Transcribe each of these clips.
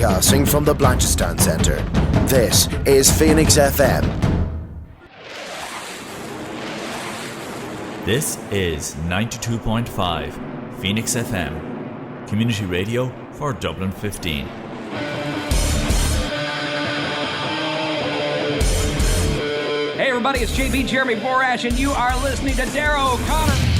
Broadcasting from the Blanchardstown Centre, this is Phoenix FM. This is 92.5 Phoenix FM, community radio for Dublin 15. Hey everybody, it's JB Jeremy Borash, and you are listening to Darragh O'Connor.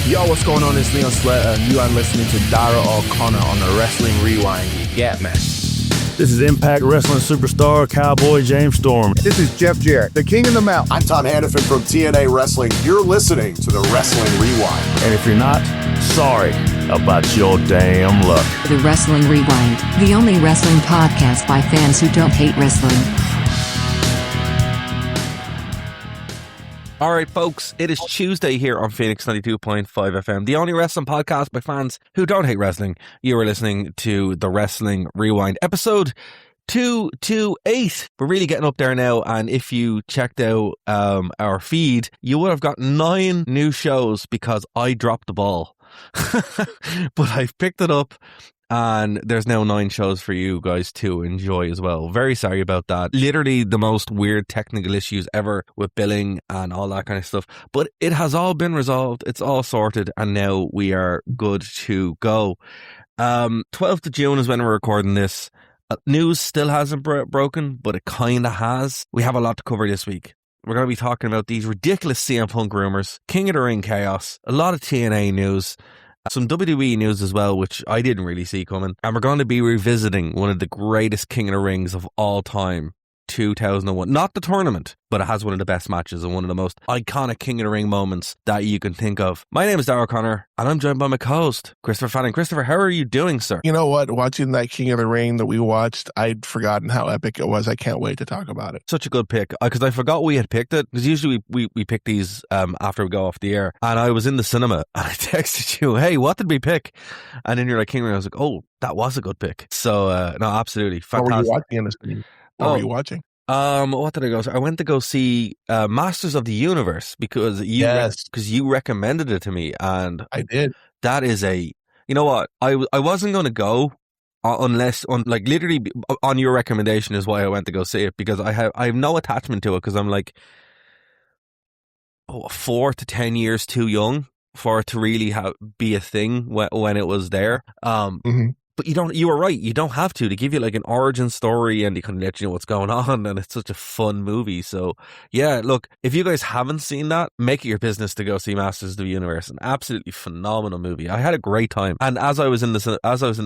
Yo, what's going on? It's Leon Slater, and you are listening to Darragh O'Connor on the Wrestling Rewind. You get me? This is Impact Wrestling superstar Cowboy James Storm. This is Jeff Jarrett, the King of the Mountain. I'm Tom Hannafin from TNA Wrestling. You're listening to the Wrestling Rewind. And if you're not, sorry about your damn luck. The Wrestling Rewind, the only wrestling podcast by fans who don't hate wrestling. All right, folks, it is Tuesday here on Phoenix 92.5 FM, the only wrestling podcast by fans who don't hate wrestling. You are listening to the Wrestling Rewind, episode 228. We're really getting up there now, and if you checked out our feed, you would have got 9 new shows because I dropped the ball. But I've picked it up, and there's now 9 shows for you guys to enjoy as well. Very sorry about that. Literally the most weird technical issues ever with billing and all that kind of stuff. But it has all been resolved. It's all sorted, and now we are good to go. 12th of June is when we're recording this. News still hasn't broken, but it kind of has. We have a lot to cover this week. We're going to be talking about these ridiculous CM Punk rumors, King of the Ring chaos, a lot of TNA news, some WWE news as well, which I didn't really see coming. And we're going to be revisiting one of the greatest King of the Rings of all time, 2001. Not the tournament, but it has one of the best matches and one of the most iconic King of the Ring moments that you can think of. My name is Darragh O'Connor, and I'm joined by my co-host, Christopher Fanning. Christopher, how are you doing, sir? You know what? Watching that King of the Ring that we watched, I'd forgotten how epic it was. I can't wait to talk about it. Such a good pick, because I forgot we had picked it, because usually we pick these after we go off the air, and I was in the cinema, and I texted you, hey, what did we pick? And then you're like, King of the Ring. I was like, oh, that was a good pick. So, no, absolutely. Fantastic. What were you watching in the screen? What were you watching? What did I go? I went to go see Masters of the Universe because you recommended it to me, and I did. That is you know what? I wasn't going to go unless literally on your recommendation is why I went to go see it, because I have no attachment to it, because I'm like 4 to 10 years too young for it to really be a thing when it was there. But you were right. You don't have to. They give you like an origin story, and they kind of let you know what's going on, and it's such a fun movie. So yeah, look, if you guys haven't seen that, make it your business to go see Masters of the Universe. An absolutely phenomenal movie. I had a great time, and as I was in the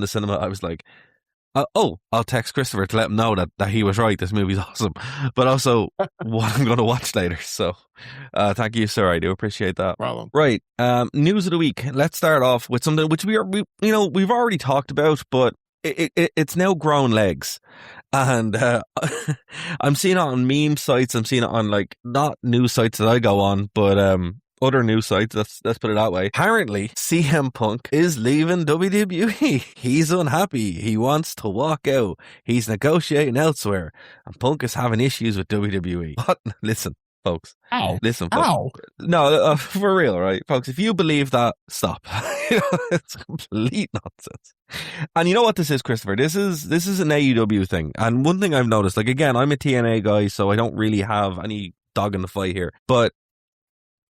cinema, I was like, I'll text Christopher to let him know that he was right. This movie's awesome, but also what I'm going to watch later. So, thank you, sir. I do appreciate that. Problem. Right. News of the week. Let's start off with something which we've already talked about, but it's now grown legs, and I'm seeing it on meme sites. I'm seeing it on not news sites that I go on, but other news sites, let's put it that way. Apparently, CM Punk is leaving WWE. He's unhappy. He wants to walk out. He's negotiating elsewhere. And Punk is having issues with WWE. What? Listen, folks. Ow. Listen, folks. Ow. No, for real, right? Folks, if you believe that, stop. It's complete nonsense. And you know what this is, Christopher? This is an AEW thing. And one thing I've noticed, again, I'm a TNA guy, so I don't really have any dog in the fight here. But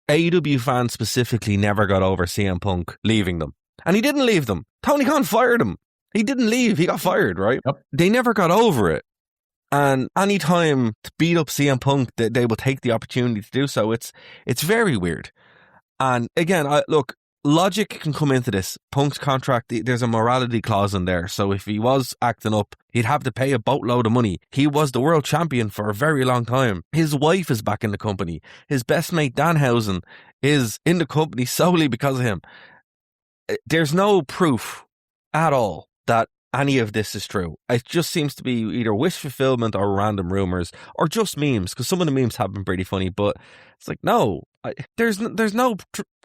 AEW fans specifically never got over CM Punk leaving them. And he didn't leave them. Tony Khan fired him. He didn't leave. He got fired, right? Yep. They never got over it. And any time to beat up CM Punk, they will take the opportunity to do so. It's very weird. And again, look, logic can come into this. Punk's contract, there's a morality clause in there. So if he was acting up, he'd have to pay a boatload of money. He was the world champion for a very long time. His wife is back in the company. His best mate, Danhausen, is in the company solely because of him. There's no proof at all that any of this is true. It just seems to be either wish fulfillment or random rumors or just memes, because some of the memes have been pretty funny, but it's like, no, there's no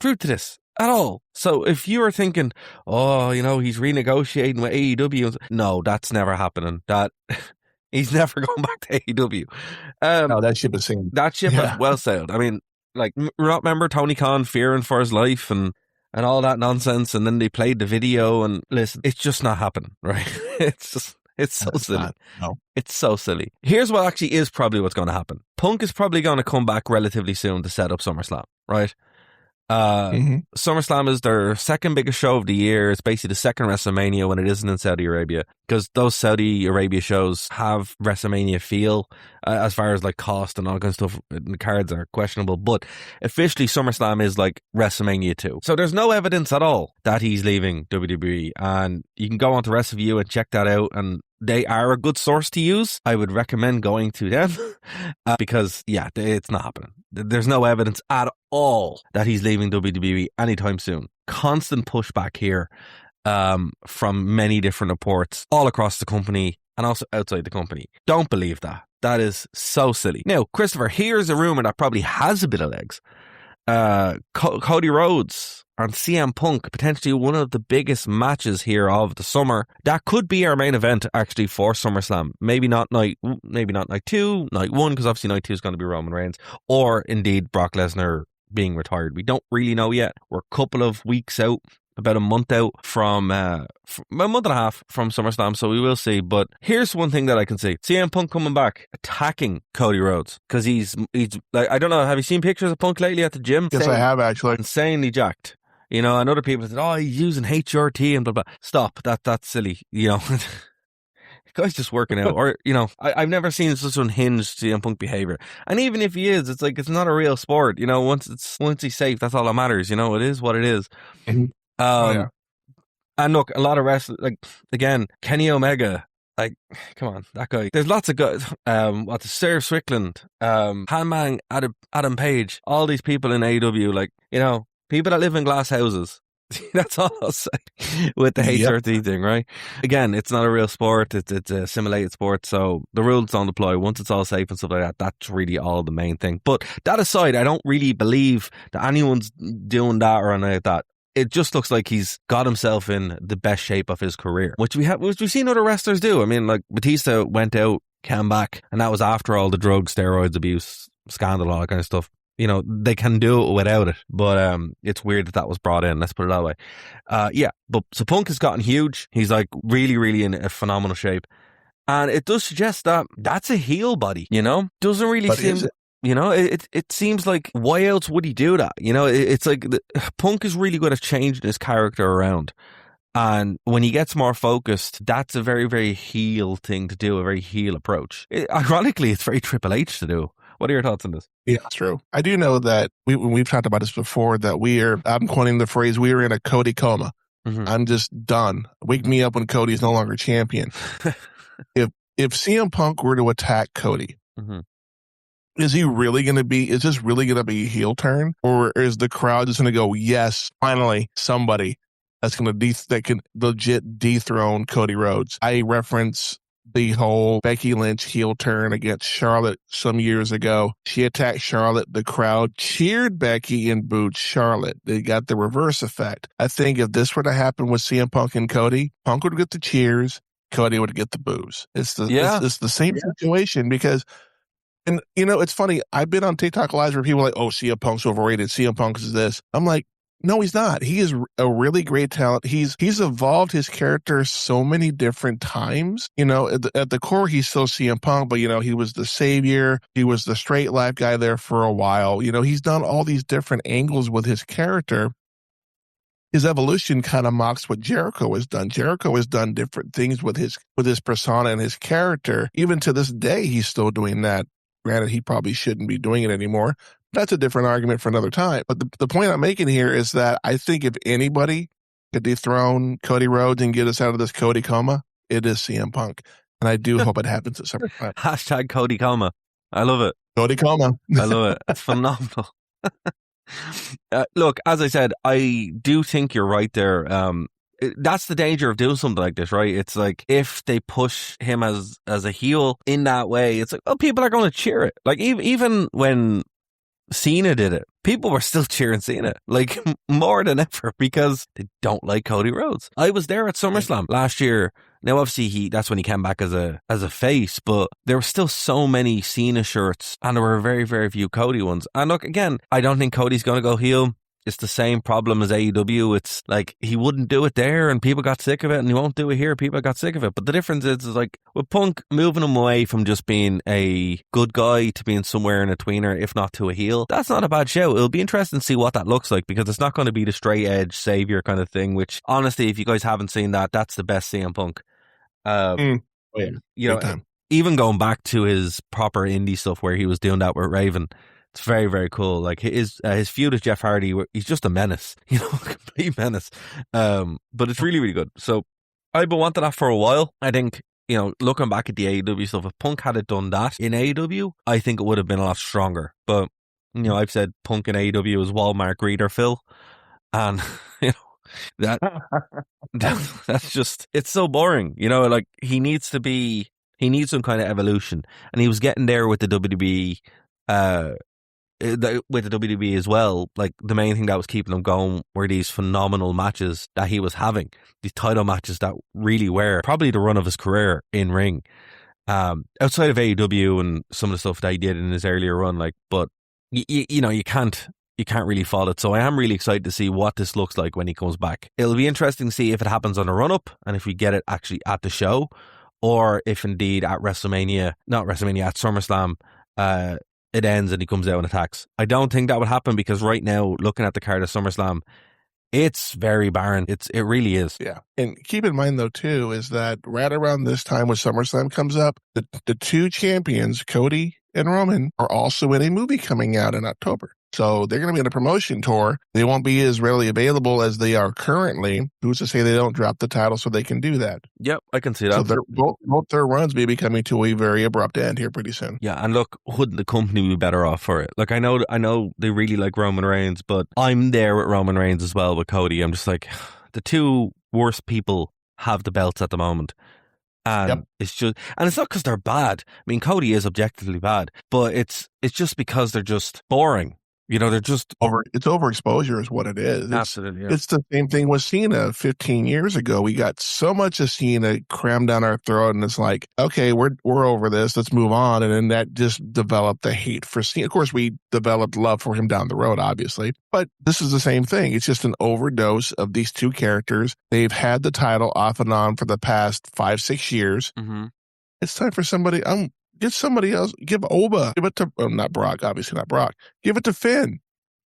truth to this at all. So if you are thinking, he's renegotiating with AEW, no, that's never happening. That he's never going back to AEW. No, that ship is sailed. That ship has well sailed. I mean, remember Tony Khan fearing for his life, and and all that nonsense, and then they played the video, and listen, it's just not happening, right? It's so silly. No. It's so silly. Here's what actually is probably what's going to happen. Punk is probably going to come back relatively soon to set up SummerSlam, right? SummerSlam is their second biggest show of the year. It's basically the second WrestleMania when it isn't in Saudi Arabia, because those Saudi Arabia shows have WrestleMania feel as far as like cost and all kinds of stuff. The cards are questionable, but officially SummerSlam is like WrestleMania 2. So there's no evidence at all that he's leaving WWE, and you can go on to WrestleView and check that out, and they are a good source to use. I would recommend going to them because, yeah, it's not happening. There's no evidence at all that he's leaving WWE anytime soon. Constant pushback here from many different reports all across the company and also outside the company. Don't believe that. That is so silly. Now, Christopher, here's a rumor that probably has a bit of legs. Cody Rhodes and CM Punk, potentially one of the biggest matches here of the summer. That could be our main event actually for SummerSlam. Maybe not night 2, night 1, because obviously night 2 is going to be Roman Reigns, or indeed Brock Lesnar being retired. We don't really know yet. We're a couple of weeks out, about a month out from a month and a half from SummerSlam, so we will see. But here's one thing that I can see: CM Punk coming back, attacking Cody Rhodes, because he's like, I don't know, have you seen pictures of Punk lately at the gym? Yes, I have, actually. Insanely jacked. You know, and other people said, oh, he's using HRT and blah, blah. Stop. That's silly. You know, the guy's just working out. Or, you know, I've never seen such unhinged CM Punk behavior. And even if he is, it's like, it's not a real sport. You know, once he's safe, that's all that matters. You know, it is what it is. Yeah. And look, a lot of wrestlers, like, again, Kenny Omega, like, come on, that guy. There's lots of guys, Sarah Strickland, Hangman, Adam Page, all these people in AEW, like, you know, people that live in glass houses. That's all I'll say with the HRT thing, right? Again, it's not a real sport. It's a simulated sport, so the rules don't apply. Once it's all safe and stuff like that, that's really all the main thing. But that aside, I don't really believe that anyone's doing that or anything like that. It just looks like he's got himself in the best shape of his career, which we've seen other wrestlers do. I mean, like Batista went out, came back, and that was after all the drugs, steroids, abuse, scandal, all that kind of stuff. You know, they can do it without it, but it's weird that was brought in. Let's put it that way. So Punk has gotten huge. He's like really, really in a phenomenal shape, and it does suggest that that's a heel body. You know, doesn't really seem. You know, it seems like, why else would he do that? You know, it's like Punk is really good at changing his character around. And when he gets more focused, that's a very, very heel thing to do, a very heel approach. Ironically, it's very Triple H to do. What are your thoughts on this? Yeah, it's true. I do know that we've talked about this before, that I'm coining the phrase, we are in a Cody Coma. Mm-hmm. I'm just done. Wake me up when Cody is no longer champion. If CM Punk were to attack Cody, mm-hmm. Is this really going to be a heel turn? Or is the crowd just going to go, yes, finally, somebody that can legit dethrone Cody Rhodes? I reference the whole Becky Lynch heel turn against Charlotte some years ago. She attacked Charlotte. The crowd cheered Becky and booed Charlotte. They got the reverse effect. I think if this were to happen with CM Punk and Cody, Punk would get the cheers, Cody would get the boos. It's the same situation, because, and you know, it's funny. I've been on TikTok lives where people are like, oh, CM Punk's overrated. CM Punk is this. I'm like, no, he's not. He is a really great talent. He's evolved his character so many different times. You know, at the core, he's still CM Punk, but, you know, he was the savior. He was the straight life guy there for a while. You know, he's done all these different angles with his character. His evolution kind of mocks what Jericho has done. Jericho has done different things with his persona and his character. Even to this day, he's still doing that. Granted, he probably shouldn't be doing it anymore. That's a different argument for another time. But the point I'm making here is that I think if anybody could dethrone Cody Rhodes and get us out of this Cody Coma, it is CM Punk. And I do hope it happens at some point. Hashtag Cody Coma. I love it. Cody Coma. I love it. It's phenomenal. Look, as I said, I do think you're right there. That's the danger of doing something like this, right? It's like, if they push him as a heel in that way, it's like, oh, people are going to cheer it. Like, even when Cena did it, people were still cheering Cena, like, more than ever, because they don't like Cody Rhodes. I was there at SummerSlam last year. Now, obviously, that's when he came back as a face, but there were still so many Cena shirts, and there were very, very few Cody ones. And look, again, I don't think Cody's going to go heel. it's the same problem as AEW. It's like he wouldn't do it there and people got sick of it, and he won't do it here, people got sick of it. But the difference is like with Punk, moving him away from just being a good guy to being somewhere in a tweener, if not to a heel, that's not a bad show. It'll be interesting to see what that looks like, because it's not going to be the straight edge savior kind of thing, which honestly, if you guys haven't seen that, that's the best CM Punk. You know, even going back to his proper indie stuff where he was doing that with Raven, it's very, very cool. Like his feud with Jeff Hardy, he's just a menace, you know, a complete menace. But it's really, really good. So I've been wanting that for a while. I think, you know, looking back at the AEW stuff, if Punk had done that in AEW, I think it would have been a lot stronger. But, you know, I've said Punk in AEW is Walmart greeter Phil. And, you know, that's just, it's so boring. You know, like he needs some kind of evolution. And he was getting there with the WWE, with the WWE as well. Like the main thing that was keeping him going were these phenomenal matches that he was having, these title matches that really were probably the run of his career in ring, outside of AEW and some of the stuff that he did in his earlier run. Like, but you know, you can't really fault it. So I am really excited to see what this looks like when he comes back. It'll be interesting to see if it happens on a run up and if we get it actually at the show, or if indeed at SummerSlam, it ends and he comes out and attacks. I don't think that would happen, because right now, looking at the card of SummerSlam, it's very barren. It really is. Yeah. And keep in mind, though, too, is that right around this time when SummerSlam comes up, the two champions, Cody and Roman, are also in a movie coming out in October. So they're going to be on a promotion tour. They won't be as readily available as they are currently. Who's to say they don't drop the title so they can do that? Yep, I can see that. So both their runs may be coming to a very abrupt end here pretty soon. Yeah, and look, wouldn't the company be better off for it? Like, I know they really like Roman Reigns, but I'm there with Roman Reigns as well with Cody. I'm just like, the two worst people have the belts at the moment. And it's just, and it's not because they're bad. I mean, Cody is objectively bad, but it's just because they're just boring. You know, they're just it's overexposure is what it is. Absolutely. Yeah. It's the same thing with Cena 15 years ago. We got so much of Cena crammed down our throat, and it's like, okay, we're over this. Let's move on. And then that just developed the hate for Cena. Of course, we developed love for him down the road, obviously. But this is the same thing. It's just an overdose of these two characters. They've had the title off and on for the past 5-6 years. Mm-hmm. It's time for somebody. Get somebody else. Give Oba. Give it to not Brock. Obviously not Brock. Give it to Finn.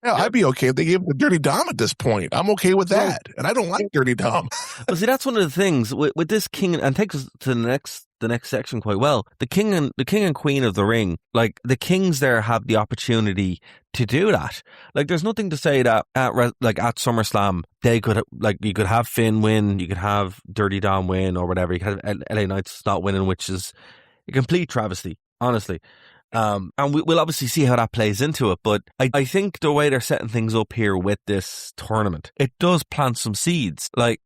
Yeah, I'd be okay if they gave it to Dirty Dom at this point. I'm okay with that, and I don't like Dirty Dom. Well, see, that's one of the things with this king, and takes us to the next section quite well. The king and queen of the ring, like the kings there have the opportunity to do that. Like, there's nothing to say that at SummerSlam they could, like, you could have Finn win, you could have Dirty Dom win, or whatever. You could have LA Knights not winning, which is a complete travesty, honestly. And we'll obviously see how that plays into it, but I think the way they're setting things up here with this tournament, it does plant some seeds. Like,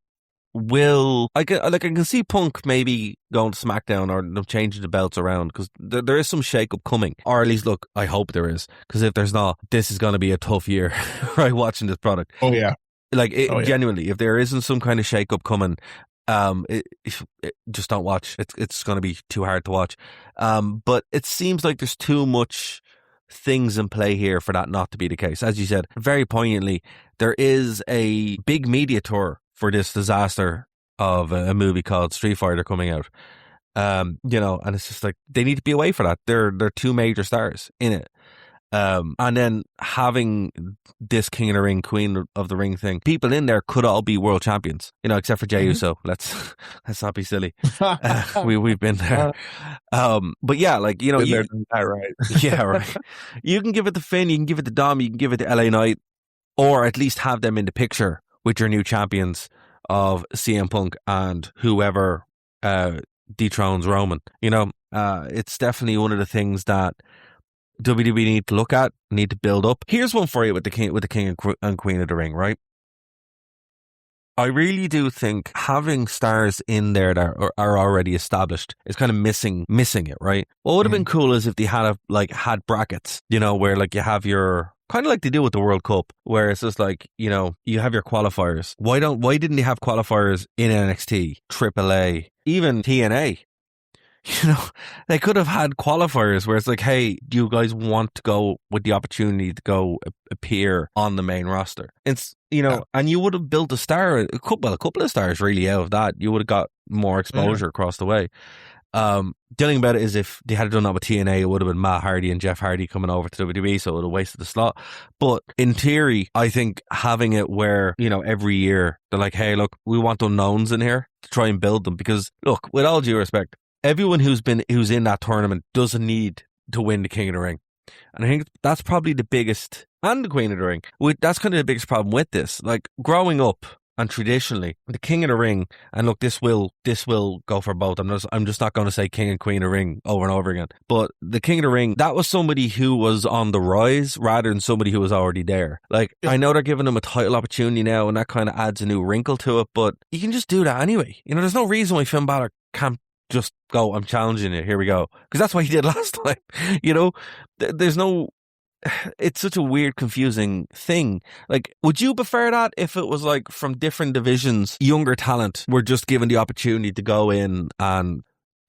I can see Punk maybe going to SmackDown or them changing the belts around, because there is some shake up coming, or at least, look, I hope there is, because if there's not, this is going to be a tough year, right? Watching this product. Oh yeah, genuinely, if there isn't some kind of shake up coming, just don't watch. It's going to be too hard to watch. But it seems like there's too much things in play here for that not to be the case. As you said, very poignantly, there is a big media tour for this disaster of a movie called Street Fighter coming out. You know, and it's just like, they need to be away for that. They're two major stars in it. And then having this King of the Ring, Queen of the Ring thing, people in there could all be world champions, you know, except for Jey Uso. Let's not be silly. We've been there. But yeah, like, you know, right. Yeah, right. You can give it to Finn, you can give it to Dom, you can give it to LA Knight, or at least have them in the picture with your new champions of CM Punk and whoever dethrones Roman. You know, it's definitely one of the things that WWE need to look at, need to build up. Here's one for you with the King and Queen of the Ring, right? I really do think having stars in there that are already established is kind of missing it, right? What would have been cool is if they had had brackets, you know, where like you have your, kind of like they do with the World Cup, where it's just like, you know, you have your qualifiers. Why didn't they have qualifiers in NXT, AAA, even TNA? You know, they could have had qualifiers where it's like, hey, do you guys want to go with the opportunity to go appear on the main roster? It's, you know, and you would have built a couple of stars really out of that. You would have got more exposure across the way. The only thing about it is if they had done that with TNA, it would have been Matt Hardy and Jeff Hardy coming over to WWE, so it would have wasted the slot. But in theory, I think having it where, you know, every year they're like, hey, look, we want unknowns in here to try and build them, because look, with all due respect, everyone who's in that tournament doesn't need to win the King of the Ring. And I think that's probably the biggest, and the Queen of the Ring. That's kind of the biggest problem with this. Like, growing up, and traditionally, the King of the Ring, and look, this will go for both. I'm just not going to say King and Queen of the Ring over and over again. But the King of the Ring, that was somebody who was on the rise rather than somebody who was already there. Like, I know they're giving him a title opportunity now, and that kind of adds a new wrinkle to it, but you can just do that anyway. You know, there's no reason why Finn Balor can't just go, I'm challenging you, here we go. Because that's what he did last time. You know, there's no... It's such a weird, confusing thing. Like, would you prefer that if it was like from different divisions, younger talent were just given the opportunity to go in and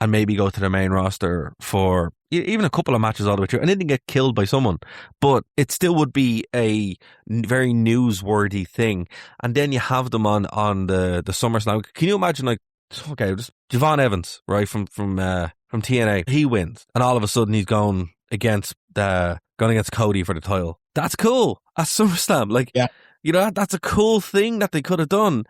maybe go to the main roster for even a couple of matches all the way through, and they didn't get killed by someone, but it still would be a very newsworthy thing. And then you have them on the SummerSlam. Can you imagine, like, okay, just Javon Evans, right, from TNA, he wins, and all of a sudden he's going against Cody for the title. That's cool. At SummerSlam, like, you know, that's a cool thing that they could have done,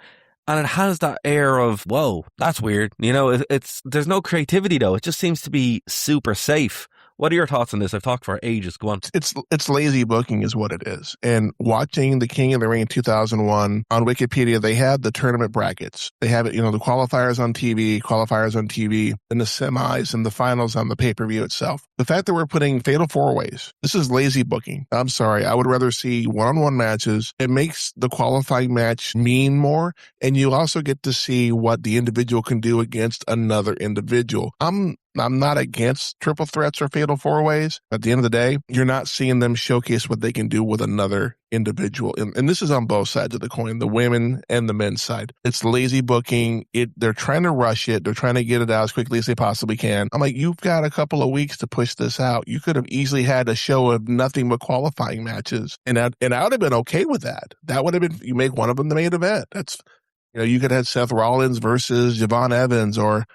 and it has that air of, whoa, that's weird. You know, there's no creativity though. It just seems to be super safe. What are your thoughts on this? I've talked for ages. Go on. It's lazy booking is what it is. And watching the King of the Ring in 2001 on Wikipedia, they had the tournament brackets. They have it, you know, the qualifiers on TV, and the semis and the finals on the pay-per-view itself. The fact that we're putting fatal four-ways, this is lazy booking. I'm sorry. I would rather see one-on-one matches. It makes the qualifying match mean more, and you also get to see what the individual can do against another individual. I'm not against triple threats or fatal four-ways. At the end of the day, you're not seeing them showcase what they can do with another individual. And this is on both sides of the coin, the women and the men's side. It's lazy booking. They're trying to rush it. They're trying to get it out as quickly as they possibly can. I'm like, you've got a couple of weeks to push this out. You could have easily had a show of nothing but qualifying matches. And I would have been okay with that. That would have been, you make one of them the main event. That's, you know, you could have Seth Rollins versus Javon Evans, or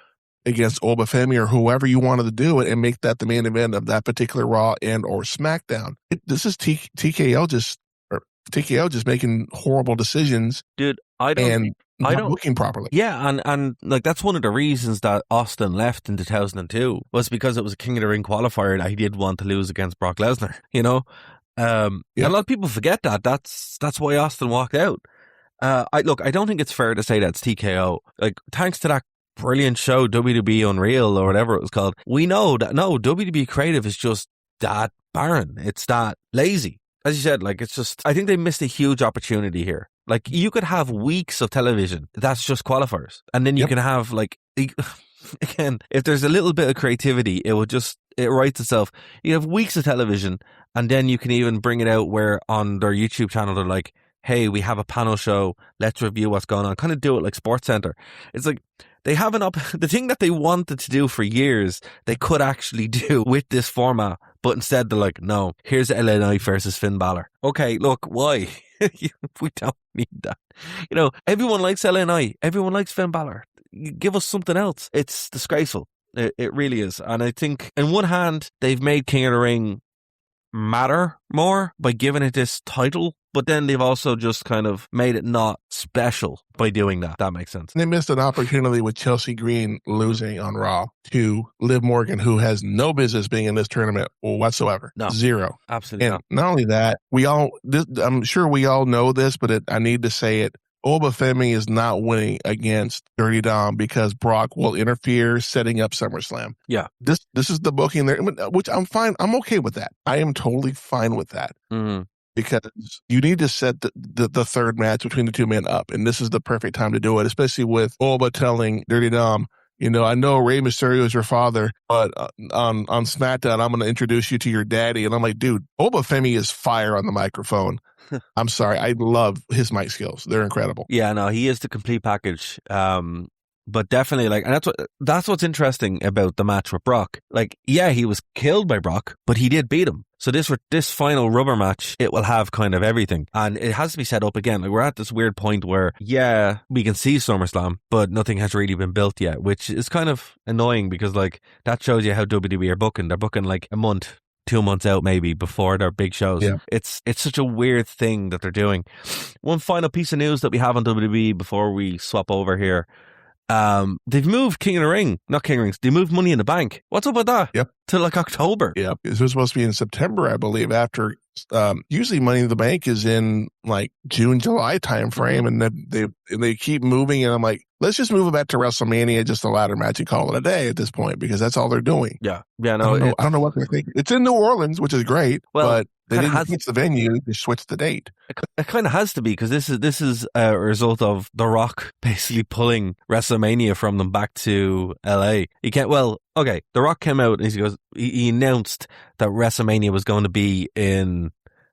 against Obafemi, or whoever you wanted to do it, and make that the main event of that particular Raw and or SmackDown. This is TKO just making horrible decisions, dude. I don't looking properly. Yeah, and like, that's one of the reasons that Austin left in 2002 was because it was a King of the Ring qualifier that he did want to lose against Brock Lesnar. You know, and a lot of people forget that. That's why Austin walked out. I don't think it's fair to say that's TKO. Like, thanks to that brilliant show, WWE Unreal, or whatever it was called, we know that no, WWE creative is just that barren. It's that lazy. As you said, like, it's just, I think they missed a huge opportunity here. Like, you could have weeks of television that's just qualifiers, and then you can have, like, again, if there's a little bit of creativity, it writes itself. You have weeks of television, and then you can even bring it out where on their YouTube channel they're like, hey, we have a panel show, let's review what's going on. Kind of do it like SportsCenter. It's like, they have the thing that they wanted to do for years, they could actually do with this format, but instead they're like, no, here's LA Knight versus Finn Balor. Okay, look, why? We don't need that. You know, everyone likes LA Knight. Everyone likes Finn Balor. Give us something else. It's disgraceful. It really is. And I think, in one hand, they've made King of the Ring matter more by giving it this title, but then they've also just kind of made it not special by doing that. That makes sense. They missed an opportunity with Chelsea Green losing on Raw to Liv Morgan, who has no business being in this tournament whatsoever. No. Zero. Absolutely and not only that, I'm sure we all know this, but I need to say it. Obafemi is not winning against Dirty Dom because Brock will interfere setting up SummerSlam. Yeah. This is the booking there, which I'm fine. I'm okay with that. I am totally fine with that. Mm-hmm. Because you need to set the third match between the two men up, and this is the perfect time to do it, especially with Oba telling Dirty Dom, you know, I know Rey Mysterio is your father, but on SmackDown, I'm going to introduce you to your daddy. And I'm like, dude, Obafemi is fire on the microphone. I'm sorry. I love his mic skills. They're incredible. Yeah, no, he is the complete package. But definitely, like, and that's what's interesting about the match with Brock. Like, yeah, he was killed by Brock, but he did beat him. So this final rubber match, it will have kind of everything. And it has to be set up again. Like, we're at this weird point where, yeah, we can see SummerSlam, but nothing has really been built yet, which is kind of annoying because, like, that shows you how WWE are booking. They're booking like a month, 2 months out maybe before their big shows. Yeah. It's such a weird thing that they're doing. One final piece of news that we have on WWE before we swap over here. They've moved King of the Ring, not King of the Rings. They moved Money in the Bank. What's up with that? Yep. To like October. Yeah. This was supposed to be in September, I believe, after, usually Money in the Bank is in like June, July timeframe. And then they keep moving. And I'm like, let's just move it back to WrestleMania, just a ladder match and call it a day at this point, because that's all they're doing. Yeah. Yeah. No, I don't know what they're thinking. It's in New Orleans, which is great, but they didn't switch the venue. They switched the date. It kind of has to be, because this is a result of The Rock basically pulling WrestleMania from them back to LA. He can't. Well, okay. The Rock came out and he announced that WrestleMania was going to be in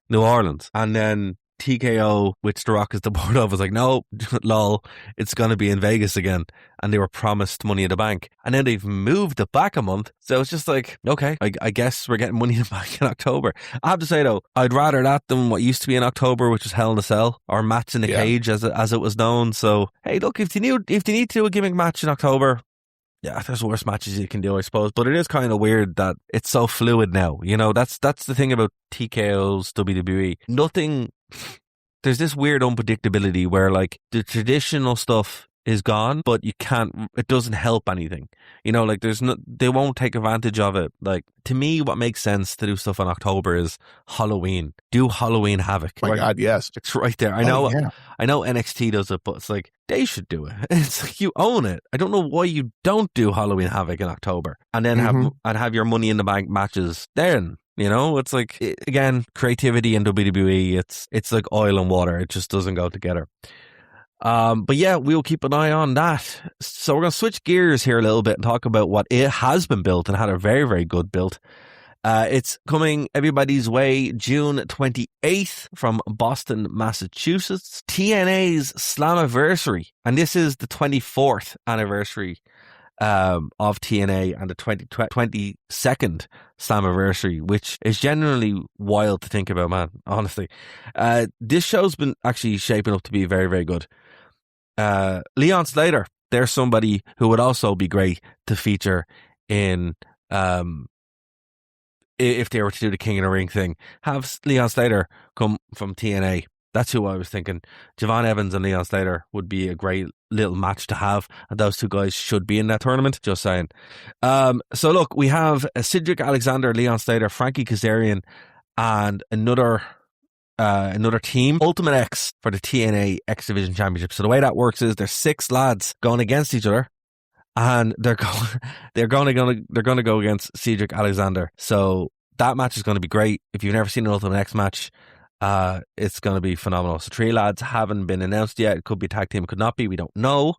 New Orleans, and then TKO, which The Rock is the board of, was like, no, lol, it's going to be in Vegas again. And they were promised Money in the Bank. And then they've moved it back a month. So it's just like, okay, I guess we're getting Money in the Bank in October. I have to say, though, I'd rather that than what used to be in October, which was Hell in a Cell, or Match in the Cage, as it was known. So, hey, look, if you need to do a gimmick match in October, yeah, there's worse matches you can do, I suppose. But it is kind of weird that it's so fluid now. You know, that's the thing about TKO's WWE. There's this weird unpredictability where, like, the traditional stuff is gone, but it doesn't help anything. You know, like, they won't take advantage of it. Like, to me, what makes sense to do stuff in October is Halloween. Do Halloween Havoc. Oh my God, yes. It's right there. I know NXT does it, but it's like, they should do it. It's like, you own it. I don't know why you don't do Halloween Havoc in October and then have your Money in the Bank matches then. You know, it's like, again, creativity in WWE, it's like oil and water. It just doesn't go together. But yeah, we'll keep an eye on that. So we're going to switch gears here a little bit and talk about what it has been built and had a very, very good build. It's coming everybody's way June 28th from Boston, Massachusetts. TNA's Slammiversary. And this is the 24th anniversary of TNA and the 22nd Slammiversary, which is genuinely wild to think about, man, honestly. This show's been actually shaping up to be very, very good. Leon Slater, there's somebody who would also be great to feature in, if they were to do the King of the Ring thing. Have Leon Slater come from TNA. That's who I was thinking. Javon Evans and Leon Slater would be a great little match to have, and those two guys should be in that tournament. Just saying. So look, we have Cedric Alexander, Leon Slater, Frankie Kazarian, and another team, Ultimate X, for the TNA X Division Championship. So the way that works is there's 6 lads going against each other, and they're going to go against Cedric Alexander. So that match is going to be great. If you've never seen an Ultimate X match, it's going to be phenomenal. So 3 lads haven't been announced yet. It could be a tag team, it could not be. We don't know.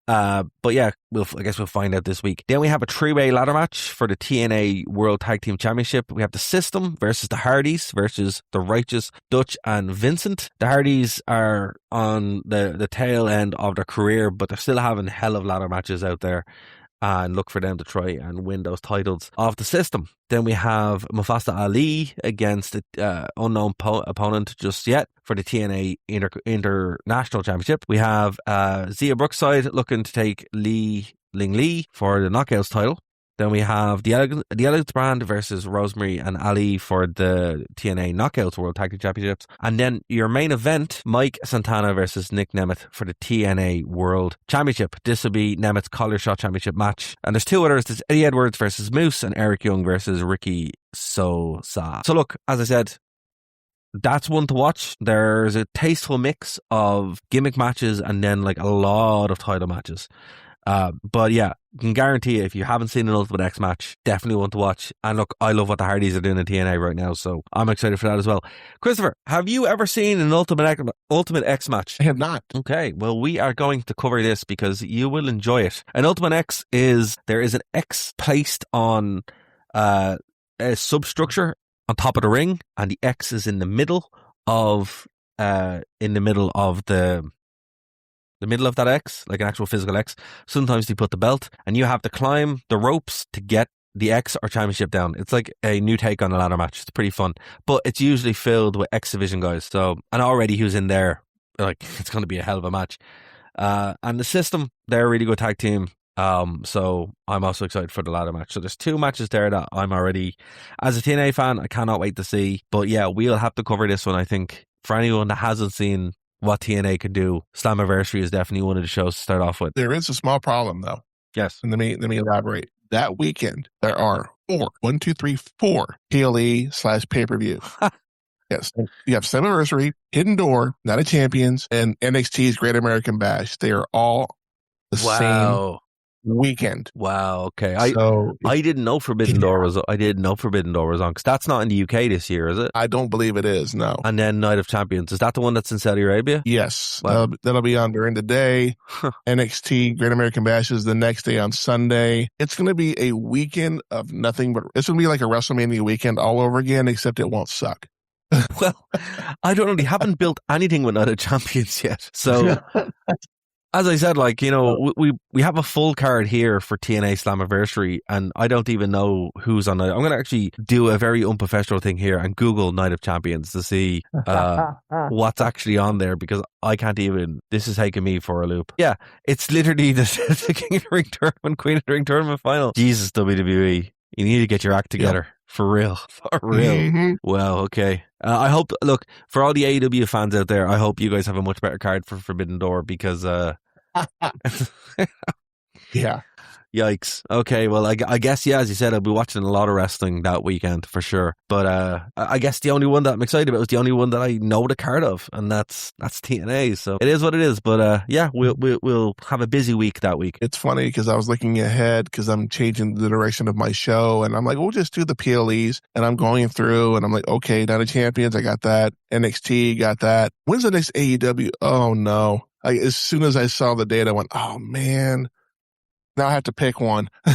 But yeah, I guess we'll find out this week. Then we have a 3-way ladder match for the TNA World Tag Team Championship. We have the System versus the Hardys versus the Righteous, Dutch and Vincent. The Hardys are on the tail end of their career, but they're still having hell of ladder matches out there. And look for them to try and win those titles off the System. Then we have Mustafa Ali against an unknown opponent just yet for the TNA International Championship. We have Zia Brookside looking to take Ling Lee for the Knockouts title. Then we have the Elegance Brand versus Rosemary and Ali for the TNA Knockouts World Tag Team Championships. And then your main event, Mike Santana versus Nick Nemeth for the TNA World Championship. This will be Nemeth's Collar Shot Championship match. And there's 2 others. There's Eddie Edwards versus Moose and Eric Young versus Ricky Sosa. So look, as I said, that's one to watch. There's a tasteful mix of gimmick matches and then like a lot of title matches. But yeah, I can guarantee you, if you haven't seen an Ultimate X match, definitely want to watch. And look, I love what the Hardys are doing in TNA right now, so I'm excited for that as well. Christopher, have you ever seen an Ultimate X match? I have not. Okay, well, we are going to cover this because you will enjoy it. An Ultimate X there is an X placed on a substructure on top of the ring, and the X is in the middle of the the middle of that X, like an actual physical X. Sometimes they put the belt, and you have to climb the ropes to get the X or championship down. It's like a new take on a ladder match. It's pretty fun, but it's usually filled with X Division guys. So, and already who's in there, like, it's going to be a hell of a match. And the System, they're a really good tag team. So I'm also excited for the ladder match. So there's 2 matches there that I'm already, as a TNA fan, I cannot wait to see. But yeah, we'll have to cover this one, I think. For anyone that hasn't seen what TNA can do, Slammiversary is definitely one of the shows to start off with. There is a small problem, though. Yes. And let me elaborate. That weekend, there are 4 PLE/pay-per-view. Yes. You have Slammiversary, Hidden Door, Night of Champions, and NXT's Great American Bash. They are all the same weekend. Wow. Okay. So, I didn't know Forbidden Door was on, because that's not in the UK this year, is it? I don't believe it is, no. And then Night of Champions, is that the one that's in Saudi Arabia? Yes. Wow. That'll be on during the day. NXT Great American Bash is the next day on Sunday. It's going to be a weekend of nothing but, it's going to be like a WrestleMania weekend all over again, except it won't suck. Well, I don't know. They haven't built anything with Night of Champions yet. So, as I said, like, you know, we have a full card here for TNA Slammiversary, and I don't even know who's on it. I'm going to actually do a very unprofessional thing here and Google Night of Champions to see what's actually on there, because I can't even, this is taking me for a loop. Yeah, it's literally the King of the Ring Tournament, Queen of the Ring Tournament final. Jesus, WWE, you need to get your act together. For real. For real. Mm-hmm. Well, okay. I hope, look, for all the AEW fans out there, I hope you guys have a much better card for Forbidden Door, because yeah. Yikes. Okay, well, I guess, yeah, as you said, I'll be watching a lot of wrestling that weekend for sure. But I guess the only one that I'm excited about is the only one that I know the card of, and that's TNA. So it is what it is. But yeah, we'll have a busy week that week. It's funny because I was looking ahead because I'm changing the direction of my show, and I'm like, we'll just do the PLEs. And I'm going through, and I'm like, okay, Night of Champions, I got that. NXT, got that. When's the next AEW? Oh no. As soon as I saw the date, I went, oh man. Now I have to pick one. I'm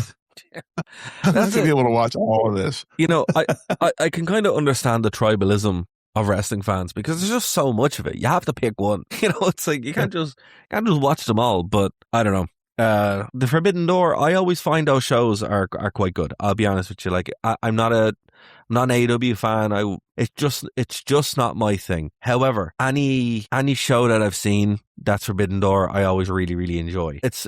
not going to be able to watch all of this. You know, I can kind of understand the tribalism of wrestling fans, because there's just so much of it. You have to pick one. You know, it's like you can't just watch them all. But I don't know. The Forbidden Door, I always find those shows are quite good. I'll be honest with you. Like, I'm not an AEW fan. It's just not my thing. However, any show that I've seen that's Forbidden Door, I always really, really enjoy. It's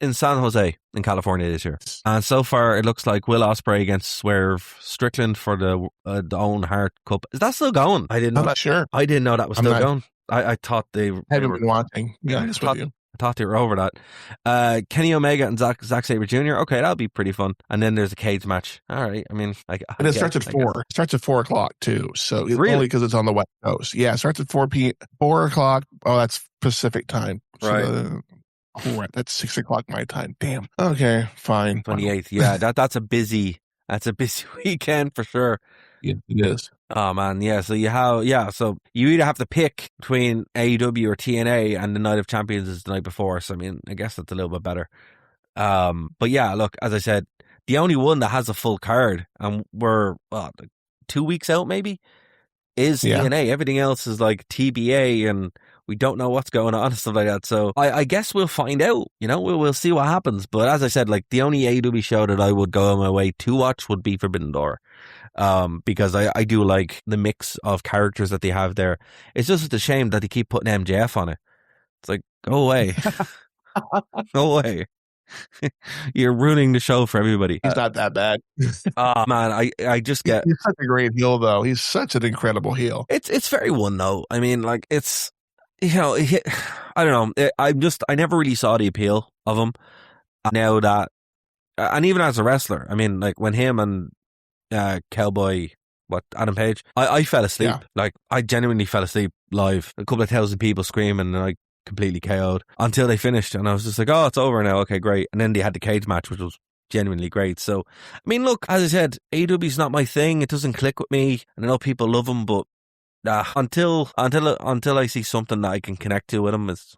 in San Jose in California this year, and so far it looks like Will Ospreay against Swerve Strickland for the Owen Hart Cup. Is that still going? I didn't know. I'm not sure. I didn't know that was still going. I thought they haven't been watching. Yeah, honest with you. I thought they were over that. Kenny Omega and Zack Sabre Jr. Okay, that'll be pretty fun. And then there's a cage match. All right. I mean, and it starts at 4. It starts at 4 o'clock too. So it's only because it's on the West Coast. Yeah, it starts at 4 o'clock. Oh, that's Pacific time. Right. So that's 6 o'clock my time. Damn. Okay, fine. 28th. Yeah, that's a busy weekend for sure. Yeah, it is. Oh man, yeah. So you either have to pick between AEW or TNA, and the Night of Champions is the night before. So I mean, I guess that's a little bit better. But yeah, look, as I said, the only one that has a full card, and we're 2 weeks out maybe, is TNA. Everything else is like TBA, and we don't know what's going on and stuff like that. So I guess we'll find out. You know, we'll see what happens. But as I said, like, the only AEW show that I would go on my way to watch would be Forbidden Door. Because I do like the mix of characters that they have there. It's just a shame that they keep putting MJF on it. It's like, go away. Go away. You're ruining the show for everybody. He's not that bad. Man, I just get... He's such a great heel, though. He's such an incredible heel. It's very one, though. I mean, like, it's... You know, I don't know. I never really saw the appeal of him. Now that... And even as a wrestler, I mean, like, when him and Cowboy, Adam Page, I fell asleep. Yeah. Like, I genuinely fell asleep live. A couple of thousand people screaming, and I completely KO'd until they finished, and I was just like, oh, it's over now. Okay, great. And then they had the cage match, which was genuinely great. So, I mean, look, as I said, AEW's not my thing. It doesn't click with me, and I know people love him, but until I see something that I can connect to with him, is,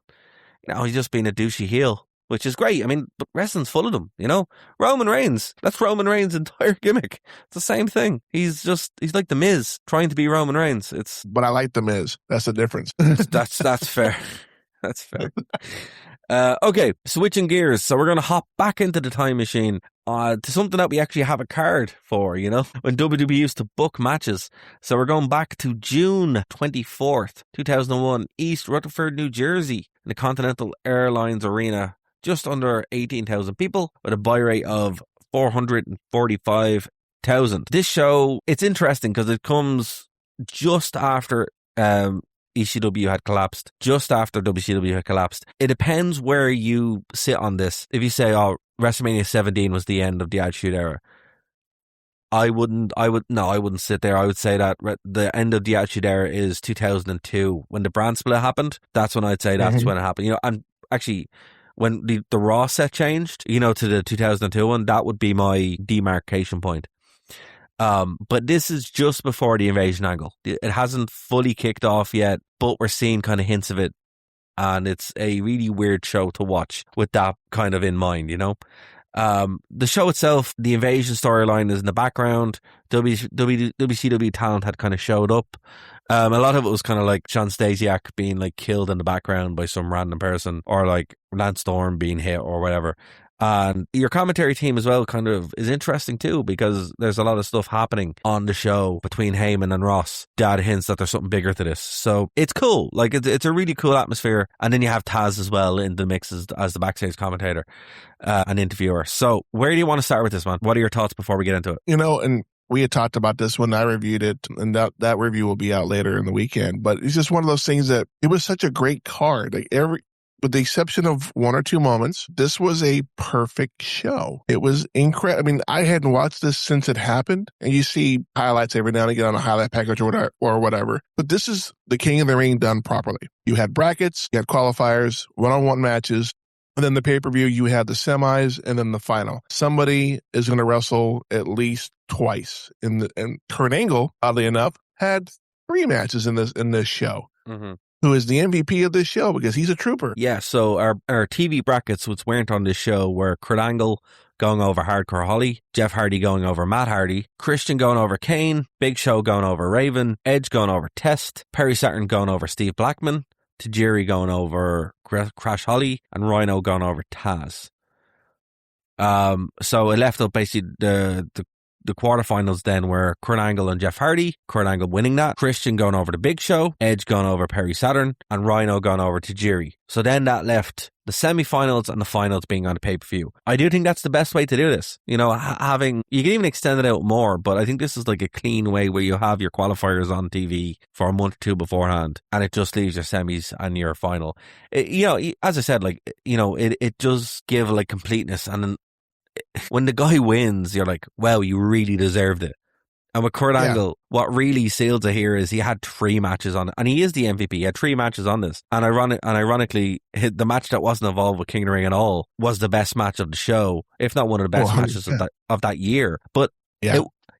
you know, he's just being a douchey heel. Which is great. I mean, but wrestling's full of them, you know? Roman Reigns. That's Roman Reigns' entire gimmick. It's the same thing. He's like the Miz trying to be Roman Reigns. But I like the Miz. That's the difference. That's fair. That's fair. Okay, switching gears. So we're going to hop back into the time machine to something that we actually have a card for, you know, when WWE used to book matches. So we're going back to June 24th, 2001, East Rutherford, New Jersey, in the Continental Airlines Arena. Just under 18,000 people with a buy rate of 445,000. This show, it's interesting because it comes just after ECW had collapsed, just after WCW had collapsed. It depends where you sit on this. If you say, oh, WrestleMania 17 was the end of the Attitude Era, I wouldn't sit there. I would say that the end of the Attitude Era is 2002 when the brand split happened. That's when I'd say that's when it happened. You know, and actually, when the Raw set changed, you know, to the 2002 one, that would be my demarcation point. But this is just before the invasion angle. It hasn't fully kicked off yet, but we're seeing kind of hints of it. And it's a really weird show to watch with that kind of in mind, you know? The show itself, the invasion storyline is in the background. WCW talent had kind of showed up. A lot of it was kind of like Sean Stasiak being like killed in the background by some random person, or like Lance Storm being hit or whatever. And your commentary team as well kind of is interesting too, because there's a lot of stuff happening on the show between Heyman and Ross that hints that there's something bigger to this. So it's cool. Like it's a really cool atmosphere. And then you have Taz as well in the mix as the backstage commentator and interviewer. So where do you want to start with this, man? What are your thoughts before we get into it? You know, and we had talked about this when I reviewed it, and that review will be out later in the weekend. But it's just one of those things that it was such a great card. Like with the exception of one or two moments, this was a perfect show. It was incredible. I mean, I hadn't watched this since it happened, and you see highlights every now and again on a highlight package or whatever. But this is the King of the Ring done properly. You had brackets, you had qualifiers, one-on-one matches, and then the pay-per-view, you had the semis, and then the final. Somebody is going to wrestle at least twice. And Kurt Angle, oddly enough, had 3 matches in this show. Mm-hmm. Who is the MVP of this show because he's a trooper. Yeah, so our TV brackets, which weren't on this show, were Kurt Angle going over Hardcore Holly, Jeff Hardy going over Matt Hardy, Christian going over Kane, Big Show going over Raven, Edge going over Test, Perry Saturn going over Steve Blackman, Tajiri going over Crash Holly, and Rhino going over Taz. So it left up basically the quarterfinals then were Kurt Angle and Jeff Hardy, Kurt Angle winning that, Christian going over the Big Show, Edge going over Perry Saturn, and Rhino going over Tajiri. So then that left the semi-finals and the finals being on the pay-per-view. I do think that's the best way to do this. You know, you can even extend it out more, but I think this is like a clean way where you have your qualifiers on TV for a month or two beforehand, and it just leaves your semis and your final. You know, as I said, like, you know, it does give like completeness, and then when the guy wins, you're like, wow, you really deserved it. And with Kurt Angle, what really seals it here is he had 3 matches on it. And he is the MVP. He had 3 matches on this. And ironically, the match that wasn't involved with King of the Ring at all was the best match of the show, if not one of the best matches of that year. But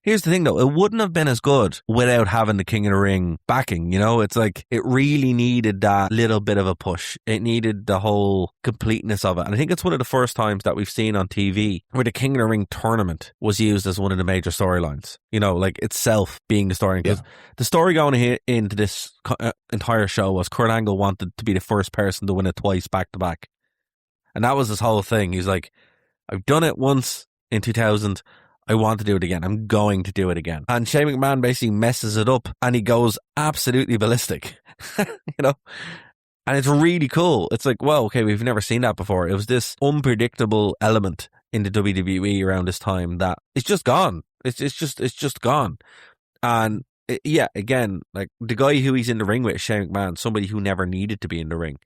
here's the thing, though. It wouldn't have been as good without having the King of the Ring backing, you know? It's like, it really needed that little bit of a push. It needed the whole completeness of it. And I think it's one of the first times that we've seen on TV where the King of the Ring tournament was used as one of the major storylines. You know, like itself being the story. Because the story going into this entire show was Kurt Angle wanted to be the first person to win it twice back to back. And that was his whole thing. He's like, I've done it once in 2000. I want to do it again. I'm going to do it again. And Shane McMahon basically messes it up and he goes absolutely ballistic, you know? And it's really cool. It's like, well, okay, we've never seen that before. It was this unpredictable element in the WWE around this time that it's just gone. It's just gone. And again, like the guy who he's in the ring with is Shane McMahon, somebody who never needed to be in the ring.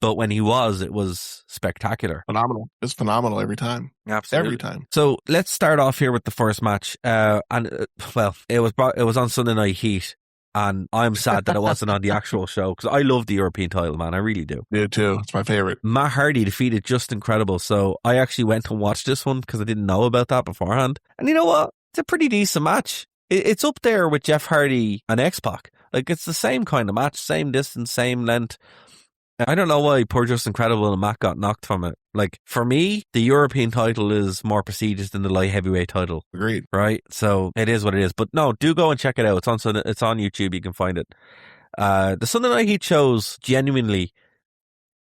But when he was, it was spectacular. Phenomenal. It's phenomenal every time. Absolutely. Every time. So let's start off here with the first match. It was on Sunday Night Heat, and I'm sad that it wasn't on the actual show because I love the European title, man. I really do. Me too. It's my favorite. Matt Hardy defeated Just Incredible. So I actually went and watched this one because I didn't know about that beforehand. And you know what? It's a pretty decent match. It's up there with Jeff Hardy and X-Pac. Like, it's the same kind of match, same distance, same length. I don't know why poor Just Incredible and Matt got knocked from it. Like, for me, the European title is more prestigious than the light heavyweight title. Agreed. Right? So, it is what it is. But no, do go and check it out. It's on YouTube. You can find it. The Sunday Night Heat shows genuinely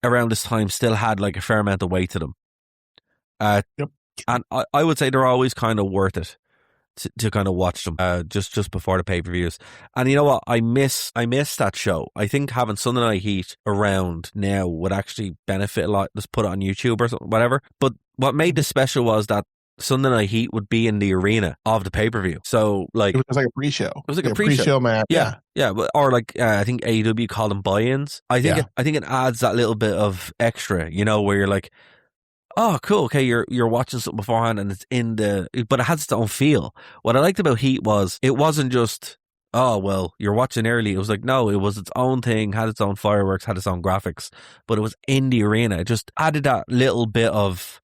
around this time still had like a fair amount of weight to them. Yep. And I would say they're always kind of worth it to kind of watch them just before the pay-per-views. And you know what? I miss that show. I think having Sunday Night Heat around now would actually benefit a lot. Just put it on YouTube or something, whatever. But what made this special was that Sunday Night Heat would be in the arena of the pay-per-view. So like it was like a pre-show. It was like a pre-show match. Yeah. Or like I think AEW called them buy-ins. I think it adds that little bit of extra, you know, where you're like, oh, cool. Okay, you're watching something beforehand, and but it has its own feel. What I liked about Heat was it wasn't just, oh well, you're watching early. It was like, no, it was its own thing, had its own fireworks, had its own graphics, but it was in the arena. It just added that little bit of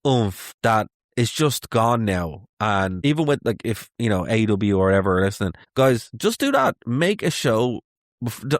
oomph that is just gone now. And even with like if AEW or whatever are listening, guys, just do that. Make a show.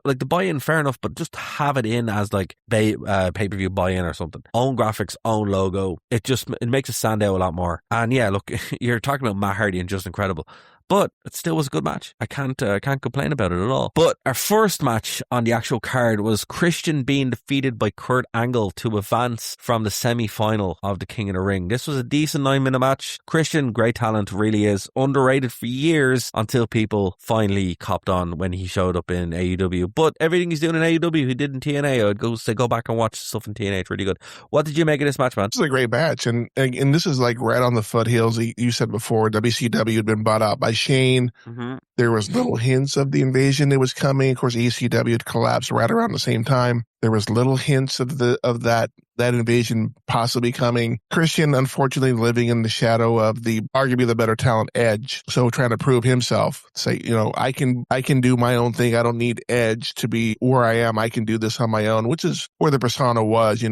Like the buy-in, fair enough, but just have it in as like pay-per-view buy-in or something. Own graphics, own logo. It makes it stand out a lot more. And yeah, look, you're talking about Matt Hardy and Just Incredible, but it still was a good match. I can't complain about it at all. But our first match on the actual card was Christian being defeated by Kurt Angle to advance from the semi-final of the King of the Ring. This was a decent 9-minute match. Christian, great talent, really is. Underrated for years until people finally copped on when he showed up in AEW. But everything he's doing in AEW, he did in TNA. I'd go back and watch stuff in TNA. It's really good. What did you make of this match, man? This is a great match. And this is like right on the foothills. You said before, WCW had been bought out by Shane. Mm-hmm. There was little hints of the invasion that was coming. Of course, ECW had collapsed right around the same time. There was little hints of that invasion possibly coming. Christian, unfortunately, living in the shadow of the arguably the better talent Edge. So trying to prove himself, say, I can do my own thing. I don't need Edge to be where I am. I can do this on my own, which is where the persona was,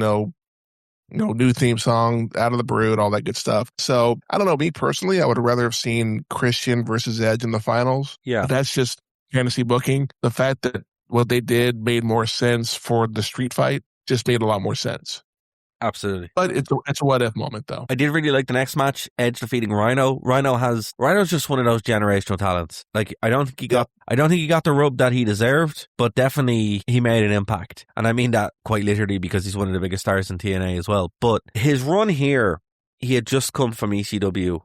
new theme song, Out of the Brood, all that good stuff. So I don't know. Me personally, I would rather have seen Christian versus Edge in the finals. Yeah. But that's just fantasy booking. The fact that what they did made more sense for the street fight just made a lot more sense. Absolutely. But it's a what if moment though. I did really like the next match, Edge defeating Rhino. Rhino's just one of those generational talents. Like I don't think he got the rub that he deserved, but definitely he made an impact. And I mean that quite literally because he's one of the biggest stars in TNA as well. But his run here, he had just come from ECW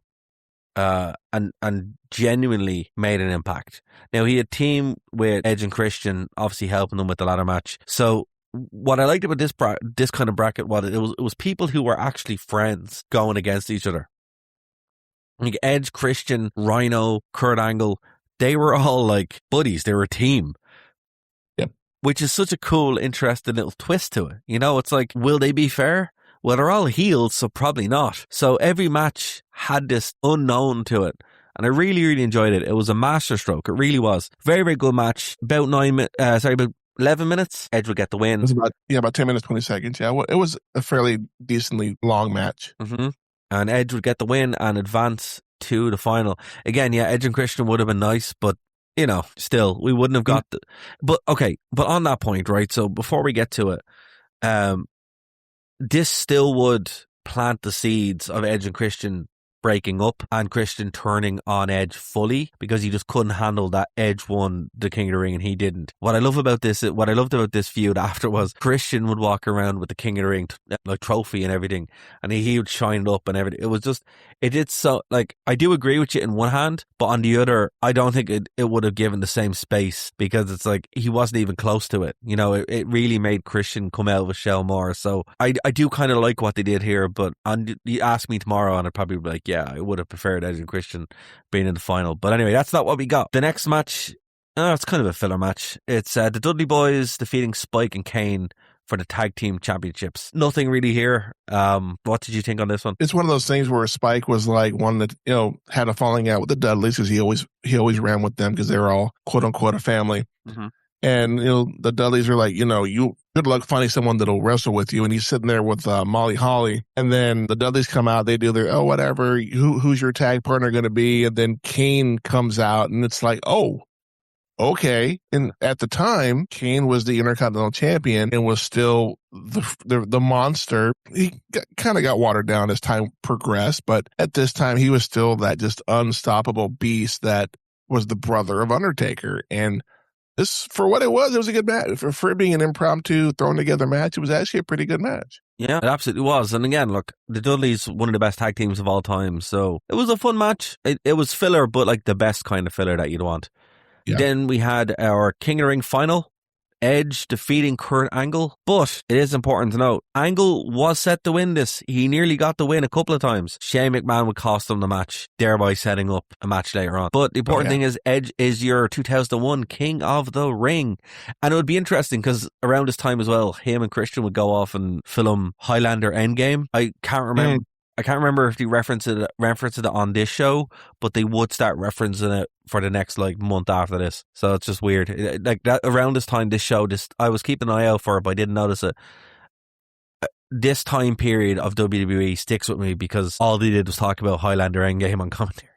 and genuinely made an impact. Now he had teamed with Edge and Christian, obviously helping them with the ladder match. So what I liked about this kind of bracket was it was people who were actually friends going against each other. Like Edge, Christian, Rhino, Kurt Angle, they were all like buddies. They were a team. Yep. Which is such a cool, interesting little twist to it. It's like, will they be fair? Well, they're all heels, so probably not. So every match had this unknown to it. And I really, really enjoyed it. It was a masterstroke. It really was. Very, very good match. About 11 minutes, Edge would get the win. It was about 10 minutes, 20 seconds. Yeah, it was a fairly decently long match. Mm-hmm. And Edge would get the win and advance to the final. Again, yeah, Edge and Christian would have been nice, but, still, we wouldn't have got the... But, okay, but on that point, right, so before we get to it, this still would plant the seeds of Edge and Christian breaking up and Christian turning on Edge fully because he just couldn't handle that Edge won the King of the Ring and he didn't. What I loved about this feud after was Christian would walk around with the King of the Ring like trophy and everything, and he would shine it up and everything. It was just, it did so, like, I do agree with you in one hand, but on the other, I don't think it would have given the same space because it's like he wasn't even close to it. It really made Christian come out of his shell more. So I do kind of like what they did here, but you ask me tomorrow and I'd probably be like, yeah, I would have preferred Edge and Christian being in the final. But anyway, that's not what we got. The next match, it's kind of a filler match. It's the Dudley Boys defeating Spike and Kane for the tag team championships. Nothing really here. What did you think on this one? It's one of those things where Spike was like one that, had a falling out with the Dudleys because he always ran with them because they were all quote unquote a family. Mm-hmm. And, the Dudleys are like, you good luck finding someone that'll wrestle with you. And he's sitting there with Molly Holly. And then the Dudleys come out. They do their, whatever. Who's your tag partner going to be? And then Kane comes out and it's like, oh, okay. And at the time, Kane was the Intercontinental Champion and was still the monster. He kind of got watered down as time progressed. But at this time, he was still that just unstoppable beast that was the brother of Undertaker. And this, for what it was a good match. For it being an impromptu, thrown together match, it was actually a pretty good match. Yeah, it absolutely was. And again, look, the Dudleys, one of the best tag teams of all time. So it was a fun match. It was filler, but like the best kind of filler that you'd want. Yeah. Then we had our King of the Ring final. Edge defeating Kurt Angle. But it is important to note, Angle was set to win this. He nearly got the win a couple of times. Shane McMahon would cost him the match, thereby setting up a match later on. But the important thing is, Edge is your 2001 King of the Ring. And it would be interesting because around this time as well, him and Christian would go off and film Highlander Endgame. I can't remember if they referenced it on this show, but they would start referencing it for the next like month after this. So it's just weird. Like that around this time, I was keeping an eye out for it, but I didn't notice it. This time period of WWE sticks with me because all they did was talk about Highlander Endgame on commentary.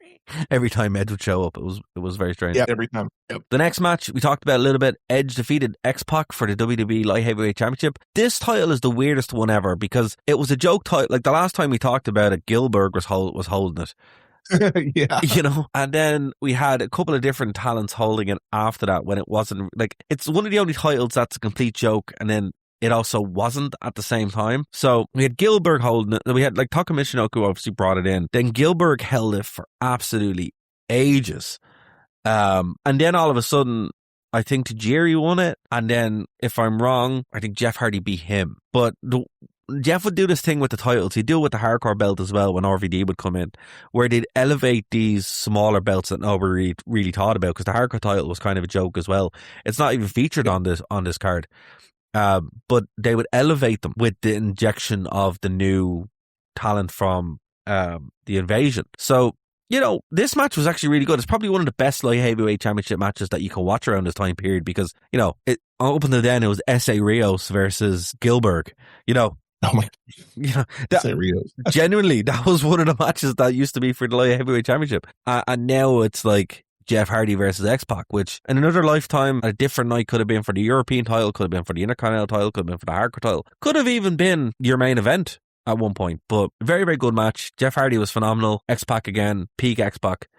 Every time Edge would show up, it was very strange. Yeah, every time. Yep. The next match we talked about a little bit. Edge defeated X-Pac for the WWE Light Heavyweight Championship. This title is the weirdest one ever because it was a joke title. Like the last time we talked about it, Gillberg was holding it. Yeah, you know, and then we had a couple of different talents holding it after that when it wasn't like it's one of the only titles that's a complete joke, and then it also wasn't at the same time. So we had Gillberg holding it. We had like Taka Michinoku obviously brought it in. Then Gillberg held it for absolutely ages. And then all of a sudden, I think Tajiri won it. And then if I'm wrong, I think Jeff Hardy beat him. But Jeff would do this thing with the titles. He'd do it with the hardcore belt as well when RVD would come in, where they'd elevate these smaller belts that nobody really thought about because the hardcore title was kind of a joke as well. It's not even featured on this card. But they would elevate them with the injection of the new talent from the Invasion. So, you know, this match was actually really good. It's probably one of the best light heavyweight championship matches that you can watch around this time period because, you know, up until then it was S.A. Rios versus Gillberg, you know. Oh my! You know, genuinely, that was one of the matches that used to be for the light heavyweight championship, and now it's like Jeff Hardy versus X-Pac, which in another lifetime, a different night could have been for the European title, could have been for the Intercontinental title, could have been for the Hardcore title, could have even been your main event at one point. But very, very good match. Jeff Hardy was phenomenal. X-Pac again, peak X-Pac.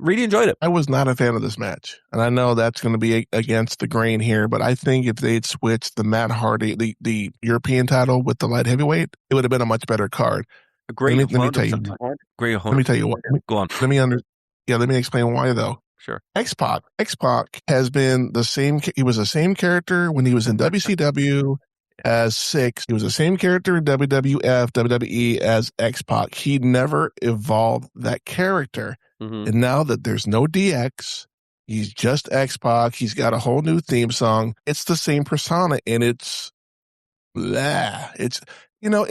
Really enjoyed it. I was not a fan of this match, and I know that's going to be against the grain here, but I think if they'd switched the Matt Hardy, the European title with the light heavyweight, it would have been a much better card. Let me tell you. Let me tell you what. Go on. Let me explain why though. Sure. X-Pac has been the same. He was the same character when he was in WCW as Six. He was the same character in WWF, WWE as X-Pac. He never evolved that character. Mm-hmm. And now that there's no DX, he's just X-Pac. He's got a whole new theme song. It's the same persona, and it's blah. It's, you know,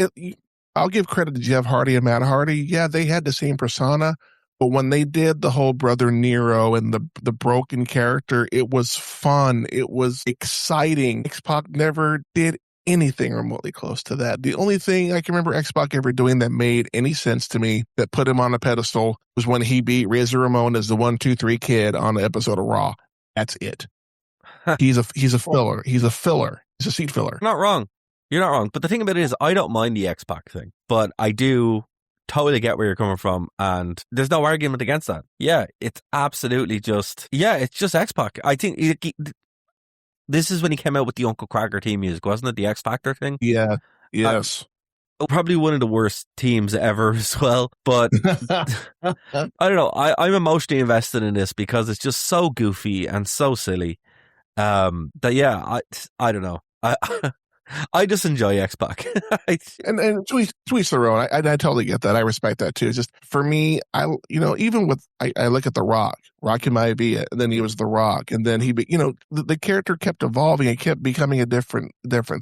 I'll give credit to Jeff Hardy and Matt Hardy. Yeah, they had the same persona, but when they did the whole Brother Nero and the broken character, it was fun. It was exciting. X-Pac never did anything remotely close to that. The only thing I can remember X-Pac ever doing that made any sense to me, that put him on a pedestal, was when he beat Razor Ramon as the 1-2-3 kid on the episode of Raw. That's it. He's a filler. He's a filler. He's a seat filler. Not wrong. You're not wrong. But the thing about it is, I don't mind the X-Pac thing, but I do totally get where you're coming from, and there's no argument against that. Yeah, it's absolutely just, it's just X-Pac. I think this is when he came out with the Uncle Kracker theme music, wasn't it? The X Factor thing? Yeah. Yes. Probably one of the worst teams ever as well. But I don't know. I'm emotionally invested in this because it's just so goofy and so silly. I don't know. I just enjoy X-Pac. and tweets their own. I totally get that. I respect that too. It's just for me, even with I look at The Rock. Rocky Maivia, and then he was The Rock, and then the character kept evolving and kept becoming a different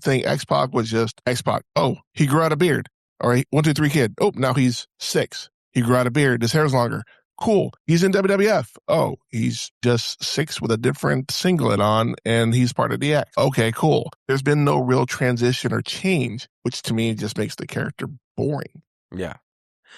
thing. X-Pac was just X-Pac. Oh, he grew out a beard. All right, 1-2-3 kid. Oh, now he's 6. He grew out a beard. His hair's longer. Cool. He's in WWF. Oh, he's just 6 with a different singlet on, and he's part of the X. Okay, cool. There's been no real transition or change, which to me just makes the character boring. Yeah.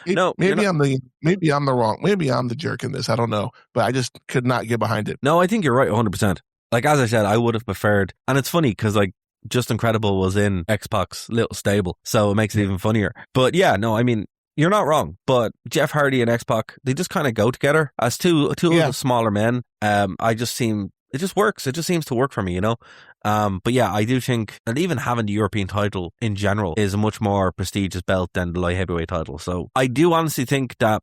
Maybe I'm the jerk in this. I don't know, but I just could not get behind it. No, I think you're right 100%. Like, as I said, I would have preferred, and it's funny because like Just Incredible was in X-Pac's little stable, so it makes it even funnier. But yeah, no, I mean, you're not wrong, but Jeff Hardy and X-Pac, they just kind of go together as two of the smaller men. I just seem it just works. It just seems to work for me, you know? But yeah, I do think that even having the European title in general is a much more prestigious belt than the light heavyweight title. So I do honestly think that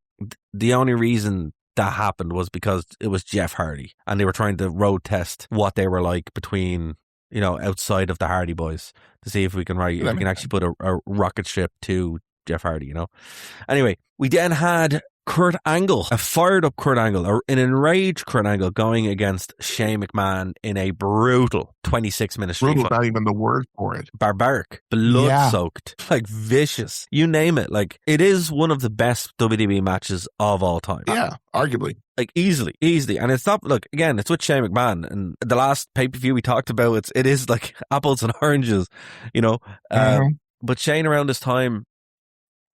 the only reason that happened was because it was Jeff Hardy and they were trying to road test what they were like between, you know, outside of the Hardy Boys to see if we can actually put a rocket ship to Jeff Hardy, you know? Anyway, we then had Kurt Angle, a fired up Kurt Angle, an enraged Kurt Angle going against Shane McMahon in a brutal 26-minute street fight. Not even the word for it. Barbaric, blood-soaked, like vicious, you name it. Like, it is one of the best WWE matches of all time. Yeah, arguably. Like, easily. And it's not, look, again, it's with Shane McMahon. And the last pay-per-view we talked about, it is like apples and oranges, you know. But Shane around this time,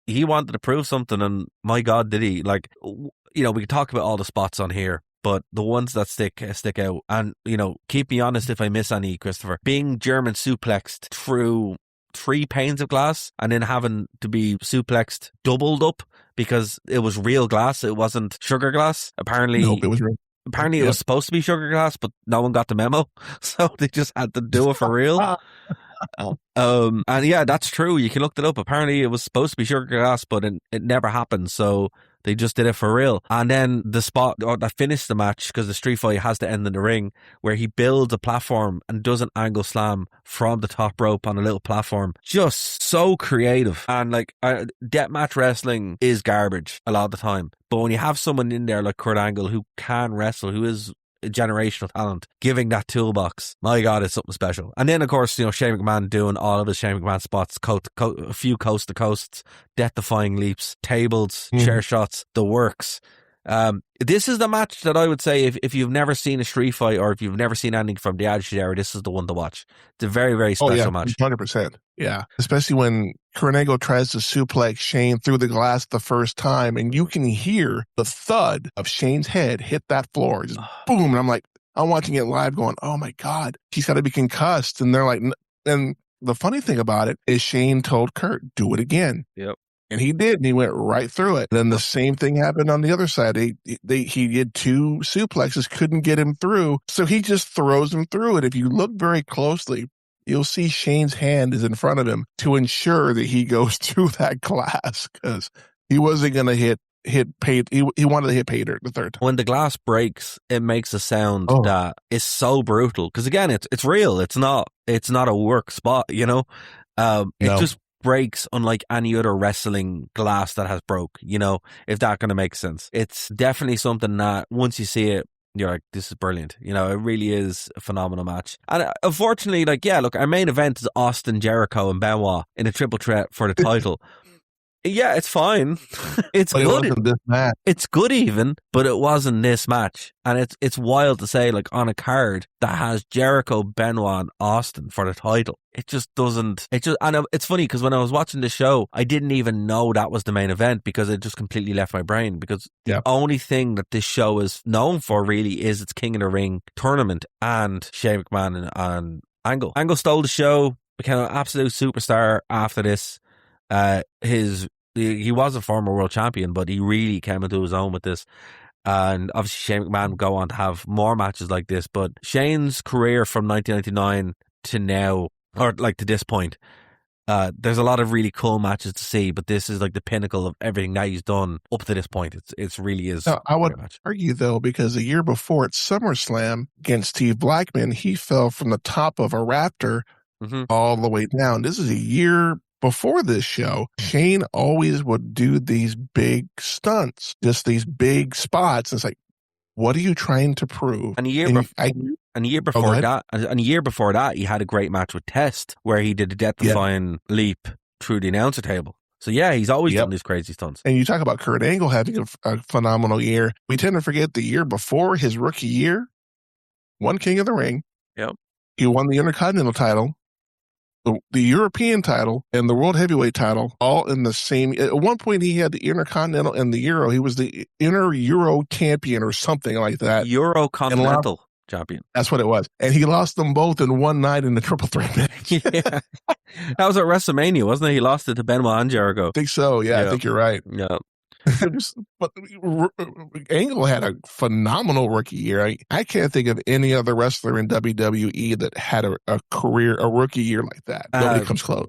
he wanted to prove something, and my God, did he. Like, you know, we could talk about all the spots on here, but the ones that stick out, and, you know, keep me honest if I miss any, Christopher. Being German suplexed through 3 panes of glass and then having to be suplexed doubled up because it was real glass, it wasn't sugar glass. Apparently, nope, it was real. Apparently, it was supposed to be sugar glass, but no one got the memo, so they just had to do it for real. And yeah, that's true. You can look that up. Apparently, it was supposed to be sugar glass, but it never happened. So they just did it for real. And then the spot that finished the match, because the street fight has to end in the ring, where he builds a platform and does an angle slam from the top rope on a little platform. Just so creative. And like, deathmatch wrestling is garbage a lot of the time. But when you have someone in there like Kurt Angle who can wrestle, who is a generational talent, giving that toolbox, my God, it's something special. And then, of course, you know, Shane McMahon doing all of his Shane McMahon spots, a few coast to coasts, death-defying leaps, tables, chair shots, the works. This is the match that I would say if you've never seen a street fight or if you've never seen anything from the Attitude Era, this is the one to watch. It's a very, very special match. 100%. Yeah. Especially when Kurt Angle tries to suplex Shane through the glass the first time, and you can hear the thud of Shane's head hit that floor. Just boom. And I'm like, I'm watching it live going, oh my God, he's got to be concussed. And they're like, and the funny thing about it is Shane told Kurt, do it again. Yep. And he did, and he went right through it. Then the same thing happened on the other side. He did 2 suplexes, couldn't get him through, so he just throws him through it. If you look very closely, you'll see Shane's hand is in front of him to ensure that he goes through that glass, because he wasn't going to hit Pater. He wanted to hit Pater the third time. When the glass breaks, it makes a sound that is so brutal. Because again, it's real. It's not a work spot, you know. It just breaks unlike any other wrestling glass that has broke, you know, if that going to make sense. It's definitely something that once you see it, you're like, this is brilliant. You know, it really is a phenomenal match. And unfortunately, like, yeah, look, our main event is Austin, Jericho, and Benoit in a triple threat for the title. Yeah, it's fine. It's but good. It wasn't this match. It's good even, but it wasn't this match. And it's wild to say, like, on a card that has Jericho, Benoit, and Austin for the title. It just doesn't. And it's funny because when I was watching the show, I didn't even know that was the main event because it just completely left my brain. Because the only thing that this show is known for really is its King of the Ring tournament and Shane McMahon and Angle. Angle stole the show, became an absolute superstar after this. He was a former world champion, but he really came into his own with this. And obviously Shane McMahon would go on to have more matches like this. But Shane's career from 1999 to now, or like to this point, there's a lot of really cool matches to see, but this is like the pinnacle of everything that he's done up to this point. It's really is. Now, I would argue though, because the year before at SummerSlam against Steve Blackman, he fell from the top of a Raptor all the way down. This is a year before this show. Shane always would do these big stunts, just these big spots. It's like, what are you trying to prove? And a year before that, he had a great match with Test where he did a death-defying leap through the announcer table. So yeah, he's always done these crazy stunts. And you talk about Kurt Angle having a phenomenal year. We tend to forget the year before his rookie year, won King of the Ring. Yep. He won the Intercontinental title, the European title, and the World Heavyweight title, all in the same. At one point, he had the Intercontinental and the Euro. He was the Euro champion or something like that. Euro Continental champion. That's what it was. And he lost them both in one night in the triple threat match. Yeah. That was at WrestleMania, wasn't it? He lost it to Benoit and Jericho. I think so. Yeah, I think you're right. Yeah. But Angle had a phenomenal rookie year. I can't think of any other wrestler in WWE that had a rookie year like that. Nobody comes close.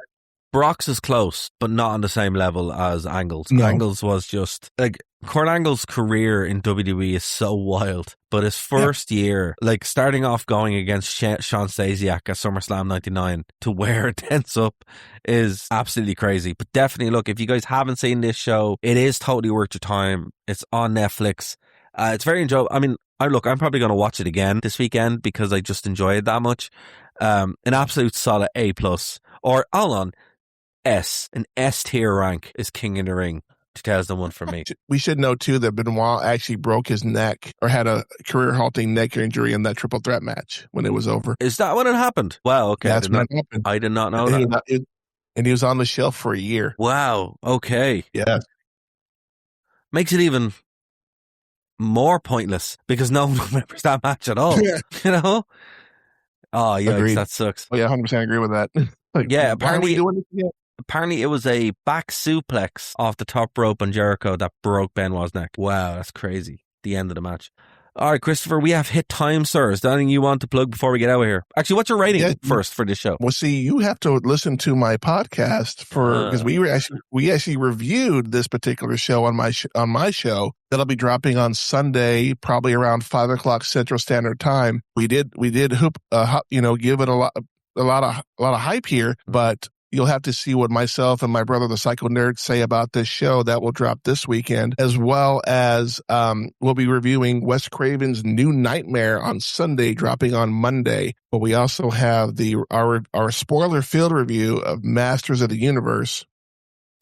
Brock's is close, but not on the same level as Angle's. No. Angle's was just like Kurt Angle's career in WWE is so wild, but his first year, like starting off going against Sean Stasiak at SummerSlam 99 to where it ends up is absolutely crazy. But definitely, look, if you guys haven't seen this show, it is totally worth your time. It's on Netflix. It's very enjoyable. I mean, I'm probably going to watch it again this weekend because I just enjoy it that much. An absolute solid A+. Or, hold on, an S tier rank is King in the Ring 2001 for me. We should know too that Benoit actually broke his neck or had a career halting neck injury in that triple threat match when it was over. Is that when it happened? Wow, okay. That's when it happened. I did not know that. And he was on the shelf for a year. Wow, okay. Yeah. Makes it even more pointless because no one remembers that match at all. You know? Oh, yeah, that sucks. Oh, yeah, 100% agree with that. Like, yeah, apparently it was a back suplex off the top rope on Jericho that broke Benoit's neck. Wow, that's crazy. The end of the match. All right, Christopher, we have hit time, sir. Is there anything you want to plug before we get out of here? Actually, what's your rating first for this show? Well, see, you have to listen to my podcast because we actually reviewed this particular show on my show that'll be dropping on Sunday, probably around 5:00 Central Standard Time. We did give it a lot of hype here, but you'll have to see what myself and my brother, the Psycho Nerd, say about this show that will drop this weekend, as well as we'll be reviewing Wes Craven's New Nightmare on Sunday, dropping on Monday. But we also have our spoiler-filled review of Masters of the Universe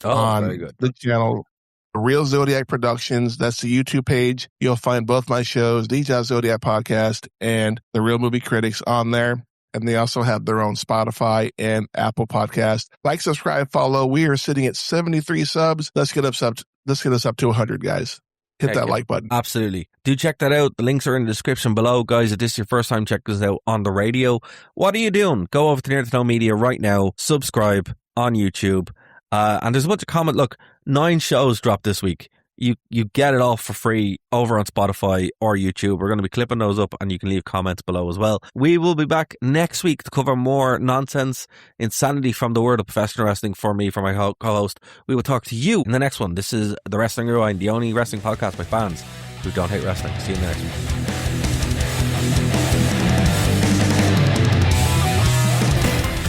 on the channel Real Zodiac Productions. That's the YouTube page. You'll find both my shows, the Zodiac Podcast and The Real Movie Critics, on there. And they also have their own Spotify and Apple podcast. Like, subscribe, follow. We are sitting at 73 subs. Let's get us up to 100, guys. Hit that like button. Absolutely. Do check that out. The links are in the description below. Guys, if this is your first time checking us out on the radio, what are you doing? Go over to Nerd to Know Media right now. Subscribe on YouTube. And there's a bunch of comment. Look, 9 shows dropped this week. You get it all for free over on Spotify or YouTube. We're going to be clipping those up and you can leave comments below as well. We will be back next week to cover more nonsense, insanity from the world of professional wrestling for me, for my co-host. We will talk to you in the next one. This is The Wrestling Rewind, the only wrestling podcast by fans who don't hate wrestling. See you in the next one.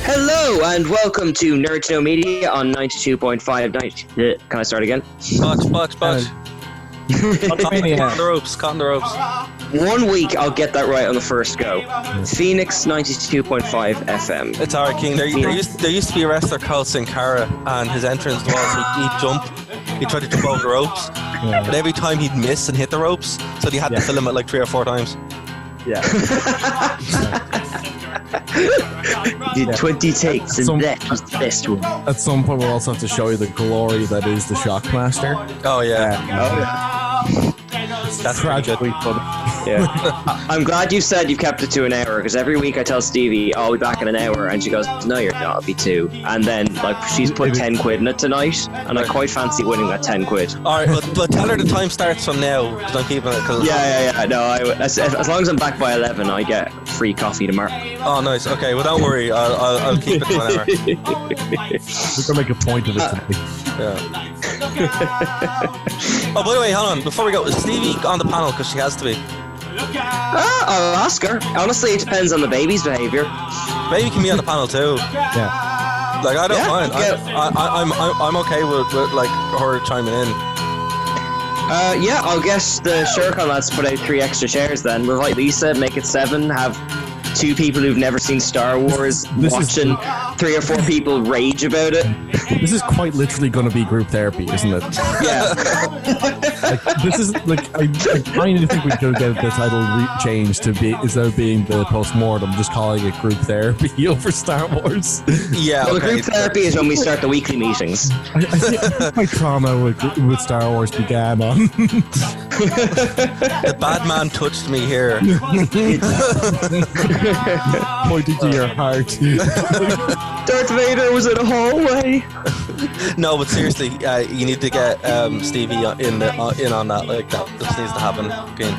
Hello and welcome to Nerd to Know Media on 92.5. Can I start again? Botch. Caught the ropes. 1 week I'll get that right on the first go. Phoenix 92.5 FM. It's alright, King. There used to be a wrestler called Sin Cara, and his entrance was he'd jump. He tried to jump over the ropes, but every time he'd miss and hit the ropes, so he had to film it like 3 or 4 times. Yeah. Did 20 takes and that was the best one. At some point we'll also have to show you the glory that is the Shockmaster. Oh yeah. That's tragically funny. Yeah. I'm glad you said you've kept it to an hour, because every week I tell Stevie, I'll be back in an hour, and she goes, no, you're not, it'll be 2. And then, like, she's put 10 quid in it tonight, and I quite fancy winning that 10 quid. Alright, but tell her the time starts from now, because I'm keeping it. Yeah. No, as long as I'm back by 11, I get free coffee tomorrow. Oh, nice. Okay, well, don't worry. I'll keep it to an hour. We're going to make a point of it tonight. Yeah. Oh, by the way, hold on. Before we go, is Stevie on the panel? Because she has to be. I'll ask her. Honestly, it depends on the baby's behaviour. Baby can be on the panel too. Yeah. Like, I don't mind. I'm okay with like her chiming in. Yeah, I'll get the Shercon lads to put out 3 extra chairs then. Invite Lisa, make it 7, have 2 people who've never seen Star Wars watching 3 or 4 people rage about it. This is quite literally going to be group therapy, isn't it? Yeah. This is like I kind of think we could get the title changed to be, instead of being the post-mortem, just calling it group therapy over Star Wars. Yeah. Well, the group therapy is when we start the weekly meetings. I think my trauma with Star Wars began on The bad man touched me here. Pointing to your heart. Darth Vader was in a hallway. No, but seriously, you need to get Stevie in on that. Like that just needs to happen. Green.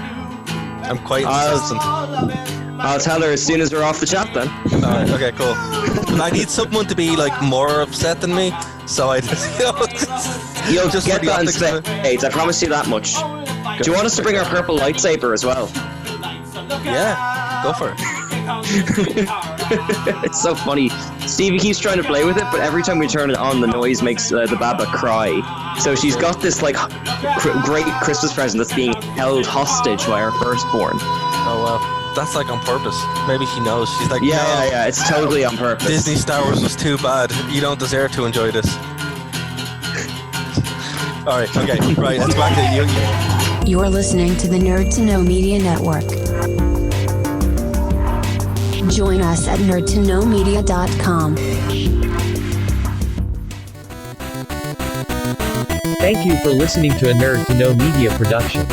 I'm quite insistent. I'll tell her as soon as we're off the chat then. Alright, okay, cool. But I need someone to be like more upset than me, so I just, You'll just get that in spades, I promise you that much. Do you want us to bring our purple lightsaber as well? Yeah, go for it. It's so funny. Stevie keeps trying to play with it, but every time we turn it on, the noise makes the Baba cry. So she's got this like great Christmas present that's being held hostage by her firstborn. Oh well, that's like on purpose. Maybe she knows. She's like, yeah, it's totally on purpose. Disney Star Wars was too bad. You don't deserve to enjoy this. All right, okay, right. Let's back to you. You're listening to the Nerd to Know Media Network. Join us at nerdtoknowmedia.com. Thank you for listening to a Nerd to Know Media production.